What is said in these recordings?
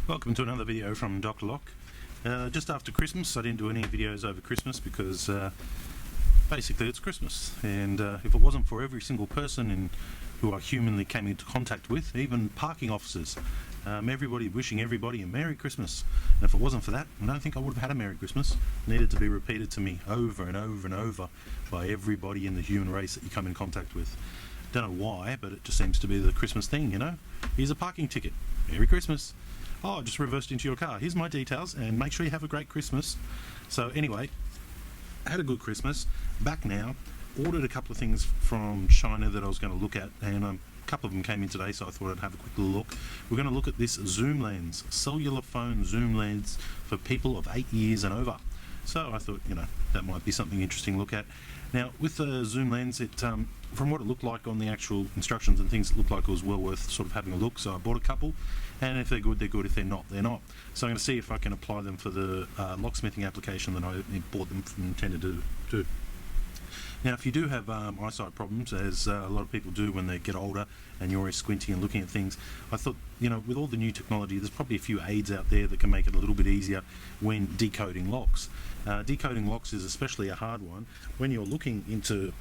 Welcome to another video from Dr. Lock. Just after Christmas, I didn't do any videos over Christmas because basically it's Christmas, and if it wasn't for every single person who I humanly came into contact with, even parking officers, everybody wishing everybody a Merry Christmas, and if it wasn't for that, I don't think I would have had a Merry Christmas. It needed to be repeated to me over and over and over by everybody in the human race that you come in contact with. Don't know why, but it just seems to be the Christmas thing, you know? Here's a parking ticket. Merry Christmas. Oh, I just reversed into your car. Here's my details, and make sure you have a great Christmas. So anyway, had a good Christmas. Back now. Ordered a couple of things from China that I was going to look at, and a couple of them came in today, so I thought I'd have a quick little look. We're going to look at this zoom lens, cellular phone zoom lens for people of 8 years and over. So I thought, you know, that might be something interesting to look at. Now, with the zoom lens, it from what it looked like on the actual instructions and things, it looked like it was well worth sort of having a look. So I bought a couple, and if they're good, they're good. If they're not, they're not. So I'm going to see if I can apply them for the locksmithing application that I bought them from, intended to do. Now, if you do have eyesight problems, as a lot of people do when they get older and you're always squinting and looking at things, I thought, you know, with all the new technology, there's probably a few aids out there that can make it a little bit easier when decoding locks. Decoding locks is especially a hard one when you're looking into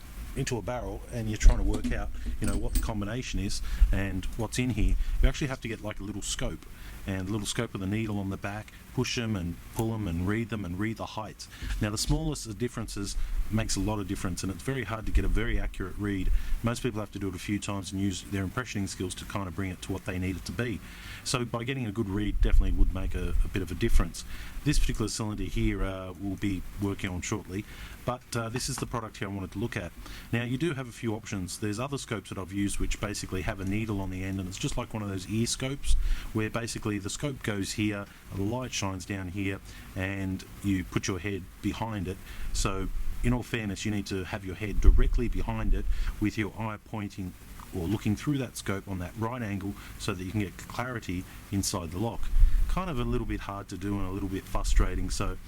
a barrel and you're trying to work out, you know, what the combination is and what's in here. You actually have to get like a little scope, and a little scope with a needle on the back, push them and pull them and read the heights. Now, the smallest of differences makes a lot of difference, and it's very hard to get a very accurate read. Most people have to do it a few times and use their impressioning skills to kind of bring it to what they need it to be. So by getting a good read definitely would make a bit of a difference. This particular cylinder here we'll be working on shortly, but this is the product here I wanted to look at. Now, you do have a few options. There's other scopes that I've used which basically have a needle on the end, and it's just like one of those ear scopes where basically the scope goes here, the light shines down here, and you put your head behind it. So in all fairness, you need to have your head directly behind it with your eye pointing or looking through that scope on that right angle so that you can get clarity inside the lock. Kind of a little bit hard to do and a little bit frustrating, so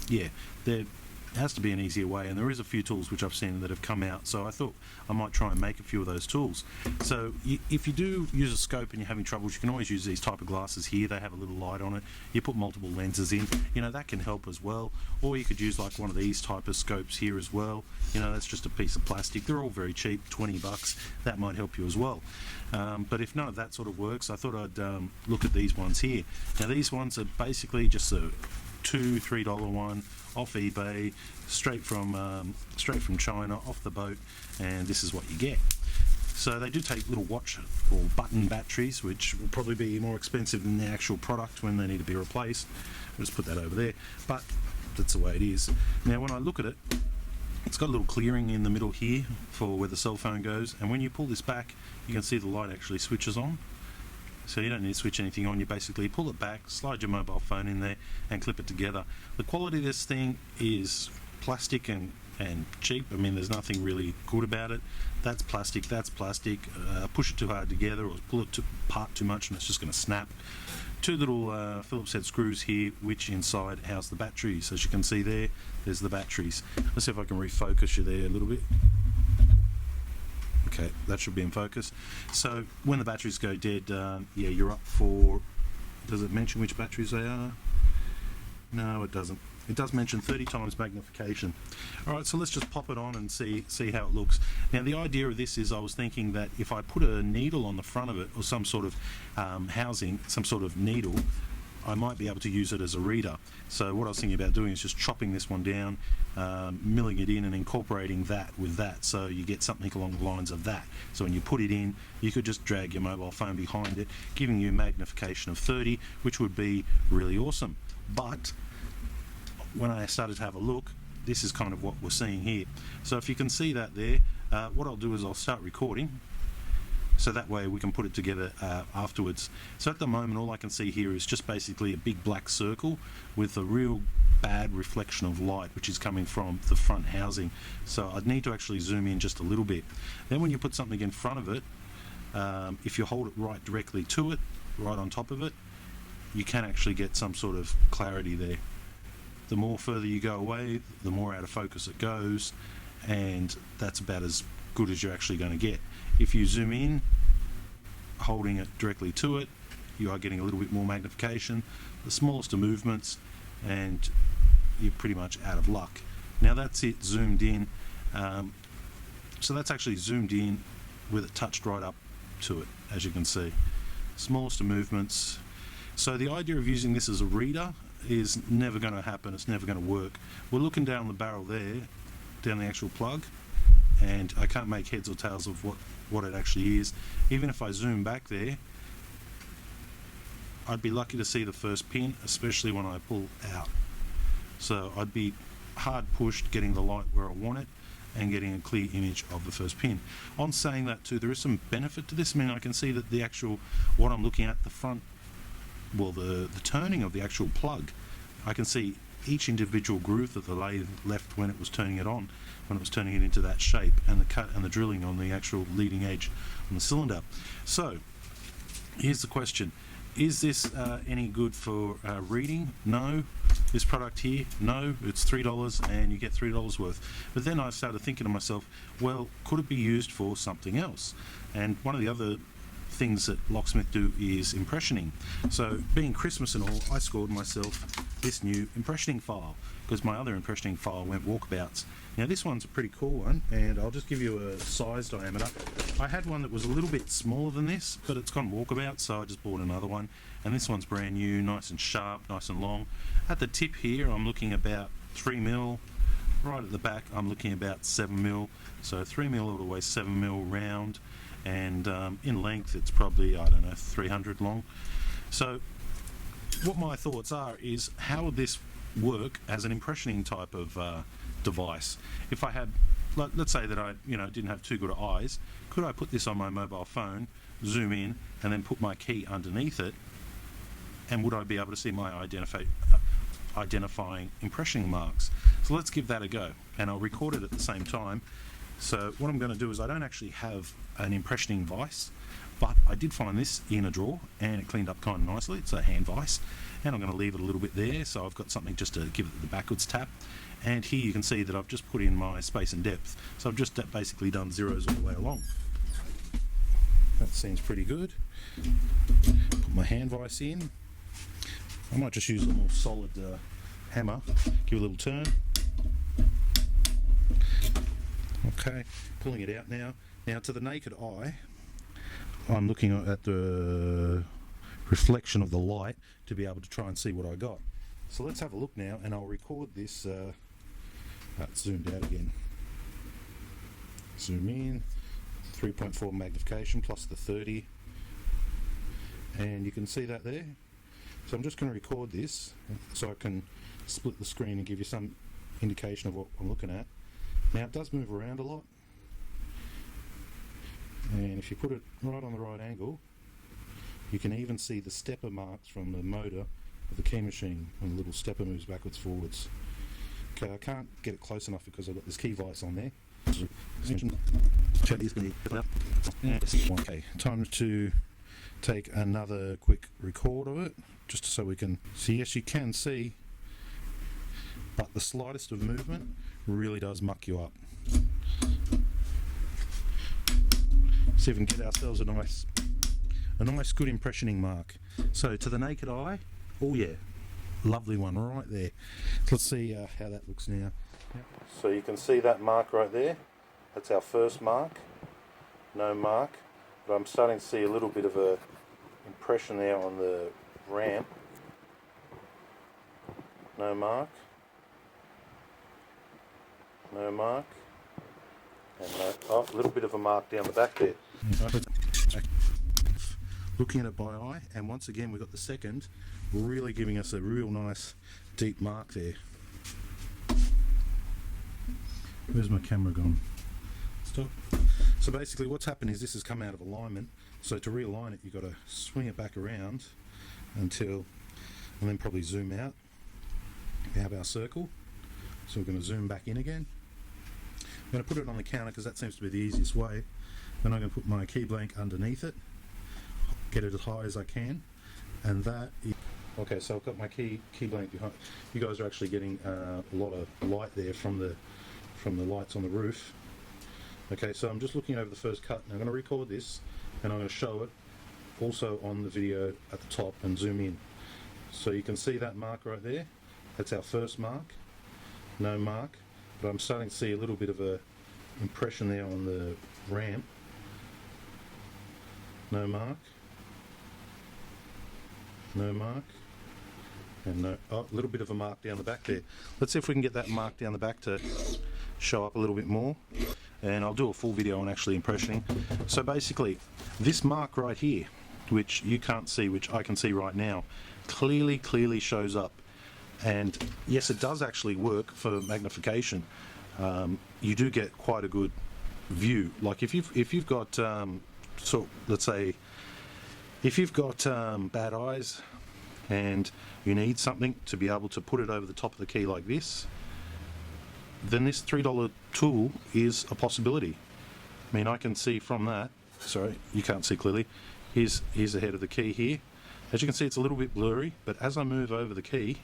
yeah, there has to be an easier way, and there is a few tools which I've seen that have come out, so I thought I might try and make a few of those tools. So if you do use a scope and you're having troubles, you can always use these type of glasses here. They have a little light on it. You put multiple lenses in, you know, that can help as well. Or you could use like one of these type of scopes here as well. You know, that's just a piece of plastic. They're all very cheap, 20 bucks. That might help you as well. But if none of that sort of works, I thought I'd look at these ones here. Now, these ones are basically just a $2-3 one off eBay, straight from China, off the boat, and this is what you get. So they do take little watch or button batteries, which will probably be more expensive than the actual product when they need to be replaced. I'll just put that over there, but that's the way it is. Now, when I look at it, it's got a little clearing in the middle here for where the cell phone goes, and when you pull this back, you can see the light actually switches on. So you don't need to switch anything on. You basically pull it back, slide your mobile phone in there, and clip it together. The quality of this thing is plastic and cheap. I mean, there's nothing really good about it. That's plastic, that's plastic. Push it too hard together or pull it apart too much and it's just going to snap. Two little Phillips head screws here, which inside house the batteries. As you can see there's the batteries. Let's see if I can refocus you there a little bit. Okay, that should be in focus. So when the batteries go dead, yeah, you're up for, does it mention which batteries they are? No, it doesn't. It does mention 30 times magnification. Alright, so let's just pop it on and see how it looks. Now, the idea of this is I was thinking that if I put a needle on the front of it, or some sort of housing, some sort of needle, I might be able to use it as a reader. So what I was thinking about doing is just chopping this one down, milling it in and incorporating that with that, so you get something along the lines of that. So when you put it in, you could just drag your mobile phone behind it, giving you a magnification of 30, which would be really awesome. But when I started to have a look, this is kind of what we're seeing here. So if you can see that there, what I'll do is I'll start recording, so that way we can put it together afterwards. So at the moment, all I can see here is just basically a big black circle with a real bad reflection of light which is coming from the front housing. So I'd need to actually zoom in just a little bit. Then when you put something in front of it, if you hold it right directly to it, right on top of it, you can actually get some sort of clarity there. The more further you go away, the more out of focus it goes, and that's about as good as you're actually going to get. If you zoom in, holding it directly to it, you are getting a little bit more magnification, the smallest of movements, and you're pretty much out of luck. Now that's it zoomed in. So that's actually zoomed in with it touched right up to it, as you can see. Smallest of movements. So the idea of using this as a reader is never going to happen. It's never going to work. We're looking down the barrel there, down the actual plug, and I can't make heads or tails of what it actually is. Even if I zoom back there, I'd be lucky to see the first pin, especially when I pull out. So I'd be hard pushed getting the light where I want it and getting a clear image of the first pin. On saying that too, there is some benefit to this. I mean, I can see that the actual, what I'm looking at, the front, well, the turning of the actual plug, I can see each individual groove that the lathe left when it was turning it on, when it was turning it into that shape, and the cut and the drilling on the actual leading edge on the cylinder. So here's the question: is this any good for reading? No. This product here, no. It's $3 and you get $3 worth. But then I started thinking to myself, well, could it be used for something else? And one of the other things that Locksmith do is impressioning. So being Christmas and all, I scored myself this new impressioning file, because my other impressioning file went walkabouts. Now this one's a pretty cool one, and I'll just give you a size diameter. I had one that was a little bit smaller than this, but it's gone walkabout, so I just bought another one. And this one's brand new, nice and sharp, nice and long. At the tip here, I'm looking about 3mm. Right at the back, I'm looking about 7mm. So 3mm all the way, 7mm round. And in length, it's probably, I don't know, 300 long. So what my thoughts are is, how would this work as an impressioning type of device? If I had, let's say that I didn't have too good eyes, could I put this on my mobile phone, zoom in, and then put my key underneath it, and would I be able to see my identifying impressioning marks? So let's give that a go, and I'll record it at the same time. So what I'm going to do is, I don't actually have an impressioning vise, but I did find this in a drawer and it cleaned up kind of nicely. It's a hand vise, and I'm going to leave it a little bit there, so I've got something just to give it the backwards tap. And here you can see that I've just put in my space and depth, so I've just basically done zeros all the way along. That seems pretty good. Put my hand vise in. I might just use a more solid hammer, give it a little turn. Okay, pulling it out now. Now to the naked eye, I'm looking at the reflection of the light to be able to try and see what I got. So let's have a look now, and I'll record this. It's zoomed out again. Zoom in, 3.4 magnification plus the 30, and you can see that there. So I'm just going to record this so I can split the screen and give you some indication of what I'm looking at. Now it does move around a lot, and if you put it right on the right angle, you can even see the stepper marks from the motor of the key machine when the little stepper moves backwards forwards. Okay, I can't get it close enough because I've got this key vise on there. Okay, time to take another quick record of it, just so we can see. Yes, you can see, but the slightest of movement really does muck you up. See if we can get ourselves a nice good impressioning mark. So to the naked eye, oh yeah, lovely one right there. So let's see how that looks now. So you can see that mark right there. That's our first mark. No mark, but I'm starting to see a little bit of a impression there on the ramp. No mark. No mark, and a little bit of a mark down the back there. Looking at it by eye, and once again we've got the second, really giving us a real nice deep mark there. Where's my camera gone? Stop. So basically what's happened is this has come out of alignment, so to realign it you've got to swing it back around until, and then probably zoom out. We have our circle, so we're going to zoom back in again. I'm going to put it on the counter because that seems to be the easiest way. Then I'm going to put my key blank underneath it, get it as high as I can, and that is, okay, so I've got my key blank behind. You guys are actually getting a lot of light there from the lights on the roof. Okay, so I'm just looking over the first cut, and I'm going to record this and I'm going to show it also on the video at the top and zoom in. So you can see that mark right there. That's our first mark. No mark, but I'm starting to see a little bit of a impression there on the ramp. No mark. No mark. And no, oh, a little bit of a mark down the back there. Let's see if we can get that mark down the back to show up a little bit more. And I'll do a full video on actually impressioning. So basically, this mark right here, which you can't see, which I can see right now, clearly shows up. And yes, it does actually work for magnification. You do get quite a good view. Like if you've got so let's say if you've got bad eyes and you need something to be able to put it over the top of the key like this, then this $3 tool is a possibility. I mean, I can see from that, sorry, you can't see clearly, here's the head of the key here. As you can see, it's a little bit blurry, but as I move over the key,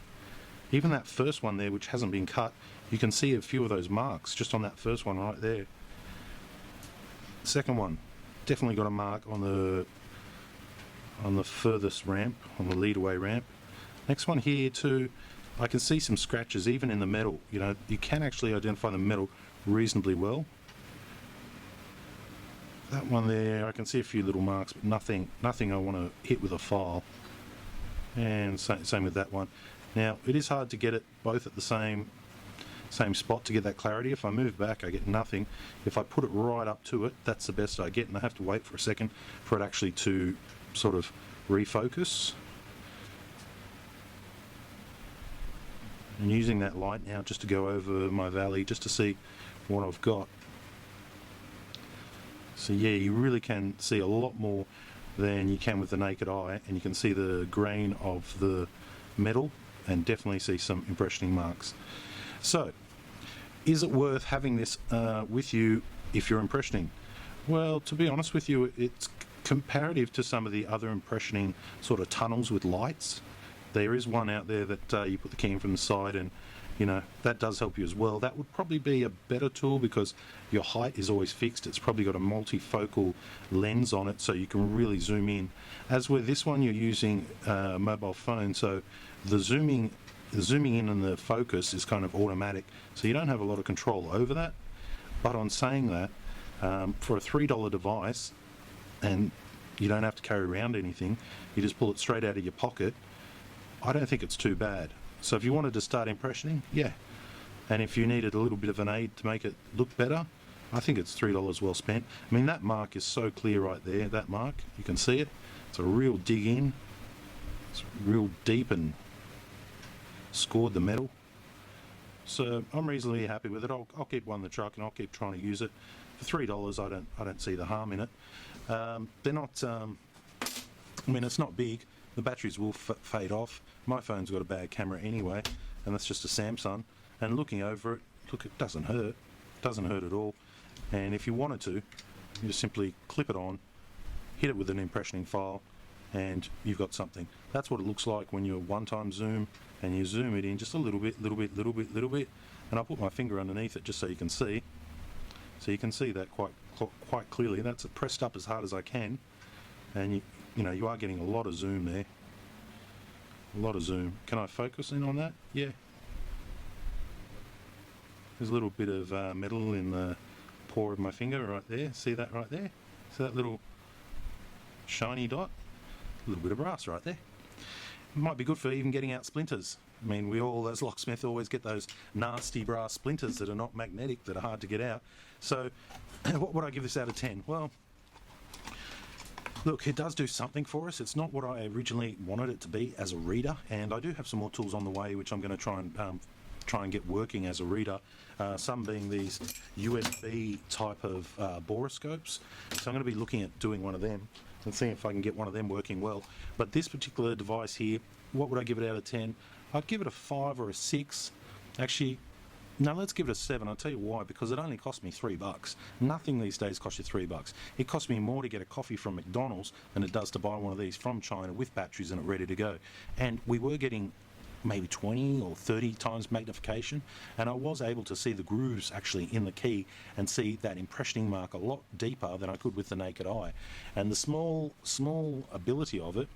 even that first one there, which hasn't been cut, you can see a few of those marks just on that first one right there. Second one, definitely got a mark on the furthest ramp, on the lead-away ramp. Next one here too, I can see some scratches even in the metal. You know, you can actually identify the metal reasonably well. That one there, I can see a few little marks, but nothing I want to hit with a file. And same with that one. Now, it is hard to get it both at the same spot to get that clarity. If I move back, I get nothing. If I put it right up to it, that's the best I get, and I have to wait for a second for it actually to sort of refocus. And using that light now just to go over my valley, just to see what I've got. So yeah, you really can see a lot more than you can with the naked eye, and you can see the grain of the metal and definitely see some impressioning marks. So, is it worth having this with you if you're impressioning? Well, to be honest with you, it's comparative to some of the other impressioning sort of tunnels with lights. There is one out there that you put the key in from the side, and you know that does help you as well. That would probably be a better tool because your height is always fixed. It's probably got a multifocal lens on it, so you can really zoom in. As with this one, you're using a mobile phone, so the zooming in and the focus is kind of automatic, so you don't have a lot of control over that. But on saying that, for a $3 device, and you don't have to carry around anything, you just pull it straight out of your pocket, I don't think it's too bad. So if you wanted to start impressioning, yeah. And if you needed a little bit of an aid to make it look better, I think it's $3 well spent. I mean, that mark is so clear right there, that mark, you can see it. It's a real dig in. It's real deep and scored the metal. So I'm reasonably happy with it. I'll keep one in the truck and I'll keep trying to use it. For $3, I don't see the harm in it. They're not, I mean, it's not big. The batteries will fade off. My phone's got a bad camera anyway, and that's just a Samsung. And looking over it, look, it doesn't hurt. It doesn't hurt at all. And if you wanted to, you just simply clip it on, hit it with an impressioning file, and you've got something. That's what it looks like when you one-time zoom, and you zoom it in just a little bit. And I'll put my finger underneath it just so you can see. So you can see that quite clearly. That's pressed up as hard as I can, and you know, you are getting a lot of zoom there. A lot of zoom. Can I focus in on that? Yeah. There's a little bit of metal in the paw of my finger right there. See that right there? See that little shiny dot? A little bit of brass right there. It might be good for even getting out splinters. I mean, we all, as locksmith, always get those nasty brass splinters that are not magnetic, that are hard to get out. So, what would I give this out of 10? Well, look, it does do something for us. It's not what I originally wanted it to be as a reader, and I do have some more tools on the way which I'm going to try and get working as a reader. Some being these USB type of boroscopes. So I'm going to be looking at doing one of them and seeing if I can get one of them working well. But this particular device here, what would I give it out of 10? I'd give it a 5 or a 6. Actually, no, let's give it a 7. I'll tell you why, because it only cost me $3. Nothing these days costs you $3. It cost me more to get a coffee from McDonald's than it does to buy one of these from China with batteries in it ready to go. And we were getting maybe 20 or 30 times magnification, and I was able to see the grooves actually in the key and see that impressioning mark a lot deeper than I could with the naked eye. And the small ability of it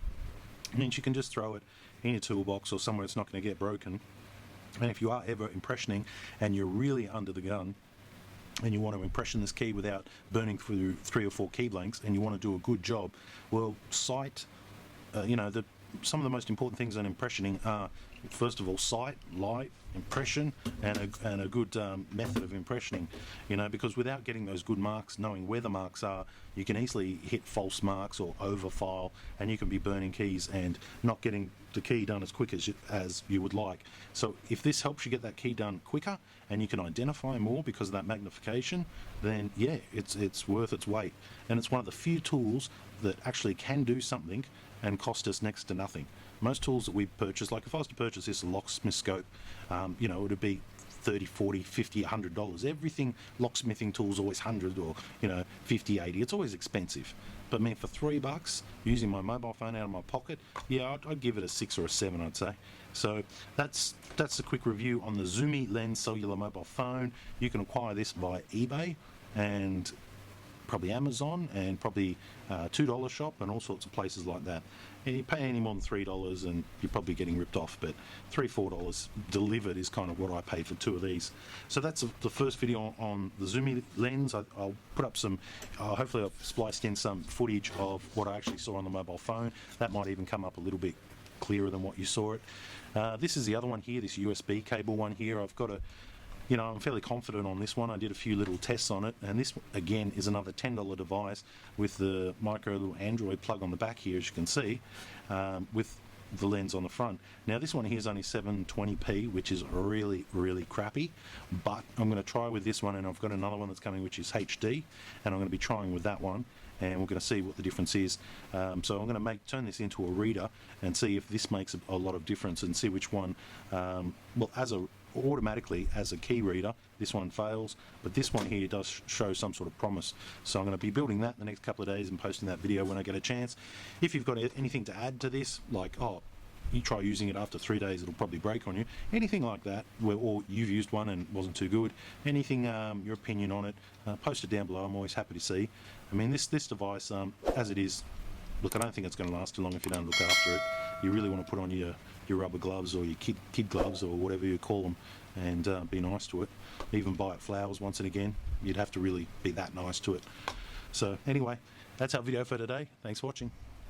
means you can just throw it in your toolbox or somewhere it's not going to get broken. And if you are ever impressioning and you're really under the gun and you want to impression this key without burning through 3 or 4 key blanks and you want to do a good job, well, sight, some of the most important things in impressioning are, first of all, sight, light, impression, and a good method of impressioning. Because without getting those good marks, knowing where the marks are, you can easily hit false marks or overfile, and you can be burning keys and not getting the key done as quick as you would like. So if this helps you get that key done quicker and you can identify more because of that magnification, then yeah, it's worth its weight. And it's one of the few tools that actually can do something and cost us next to nothing. Most tools that we purchase, like if I was to purchase this locksmith scope, it would be $30, $40, $50, $100. Everything locksmithing tools always 100 or 50, 80. It's always expensive. But man, for $3 using my mobile phone out of my pocket, yeah, I'd give it a 6 or a 7, I'd say. So that's a quick review on the Zoomy Lens cellular mobile phone. You can acquire this via eBay and probably Amazon and probably $2 shop and all sorts of places like that. And you pay any more than $3 and you're probably getting ripped off, but $3, $4 delivered is kind of what I paid for 2 of these. So that's the first video on the Zoomy Lens. I'll put up some, hopefully I've spliced in some footage of what I actually saw on the mobile phone. That might even come up a little bit clearer than what you saw it. This is the other one here, this USB cable one here. I've got I'm fairly confident on this one. I did a few little tests on it, and this again is another $10 device with the micro little Android plug on the back here, as you can see, with the lens on the front. Now this one here is only 720p, which is really, really crappy, but I'm going to try with this one, and I've got another one that's coming which is HD, and I'm going to be trying with that one, and we're going to see what the difference is. So I'm going to turn this into a reader and see if this makes a lot of difference, and see which one, automatically as a key reader, this one fails, but this one here does show some sort of promise. So I'm going to be building that in the next couple of days and posting that video when I get a chance. If you've got anything to add to this, like, you try using it after 3 days, it'll probably break on you, anything like that, or you've used one and it wasn't too good, anything, your opinion on it, post it down below. I'm always happy to see. I mean, this device, as it is, look, I don't think it's going to last too long if you don't look after it. You really want to put on your rubber gloves or your kid gloves or whatever you call them, and be nice to it. Even buy it flowers once and again. You'd have to really be that nice to it. So anyway, that's our video for today. Thanks for watching.